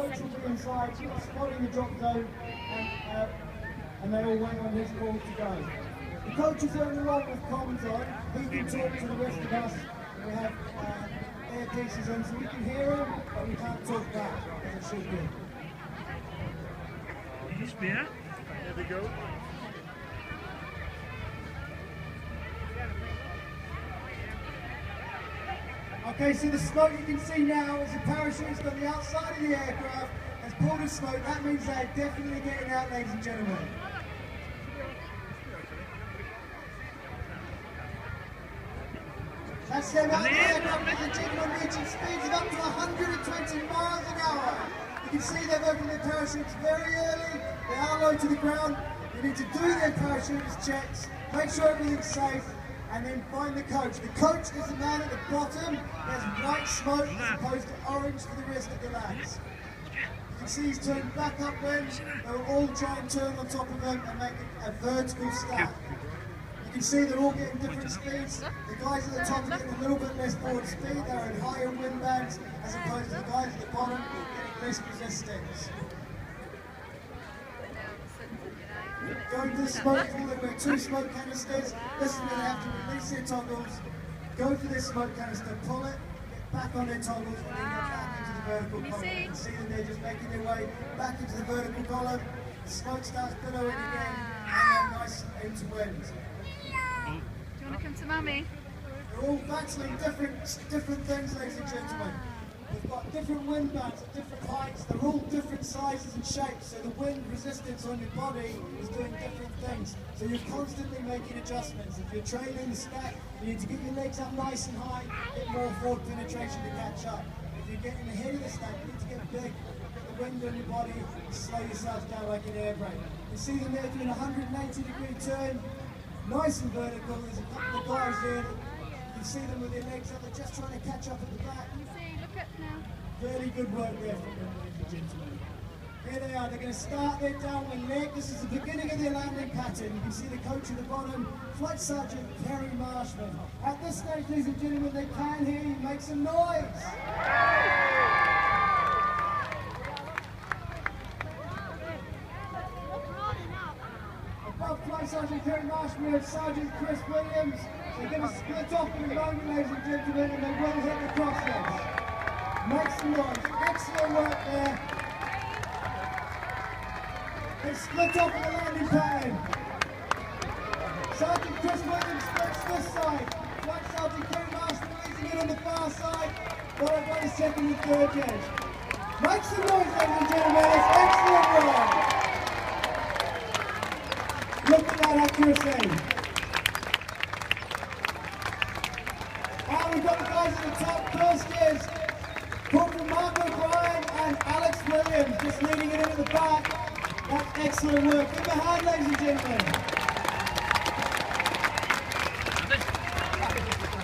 coach will be inside, spotting the drop zone, and they all wait on his call to go. The coach is on the right with comms on. He can talk to the rest of us. We have earpieces in so we can hear him, but we can't talk back, as it should be. Here we go. Okay, so the smoke you can see now is the parachutes on the outside of the aircraft has pulled a smoke. That means they're definitely getting out, ladies and gentlemen. That's them out of the aircraft, ladies and gentlemen, reaching speeds of up to 120 miles an hour. You can see they've opened their parachutes very early. They are low to the ground. They need to do their parachutist checks, make sure everything's safe, and then find the coach. The coach is the man at the bottom. There's white smoke as opposed to orange for the rest of the lads. You can see he's turned back upwind. They'll all try and turn on top of him and make a vertical stack. You can see they're all getting different speeds. The guys at the top are getting a little bit less forward speed. They're in higher wind bands as opposed to the guys at the bottom getting less resistance. Going to the smoke pool, there were 2 smoke canisters. This is where they have to release their toggles, go for this smoke canister, pull it, get back on their toggles, and then get back into the vertical column. You can see them there just making their way back into the vertical column. The smoke starts billowing again, and they're nice into wind. Do you want to come to Mummy? They're all battling different things, ladies and gentlemen. They've got different wind bands at different heights. They're all different sizes and shapes, so the wind resistance on your body is doing different things. So you're constantly making adjustments. If you're trailing the stack, you need to get your legs up nice and high, get more forward penetration to catch up. If you're getting ahead of the stack, you need to get big, get the wind on your body, and slow yourself down like an air brake. You see them there doing a 180-degree turn, nice and vertical. There's a couple of guys there. You see them with their legs up, they're just trying to catch up at the back. Very good work there from them, ladies and gentlemen. Here they are, they're going to start their downwind leg. This is the beginning of their landing pattern. You can see the coach at the bottom, Flight Sergeant Kerry Marshman. At this stage, ladies and gentlemen, they can hear you. Make some noise. Above Flight Sergeant Kerry Marshman and Sergeant Chris Williams. They're going to split off in a moment, ladies and gentlemen, and they will hit the crosslegs. Make some noise. Excellent work there. They split off in the landing pattern. Sergeant Chris Williams splits this side. Flight Sergeant Kerry Marshman leading it on the far side, followed by the second and third edge. Make some noise, ladies and gentlemen. It's excellent work. Look at that accuracy. Now we've got the guys at the top. First is Corporal Mark O'Brien and Alex Williams just leading it in at the back. That's excellent work. Give them a hand, ladies and gentlemen.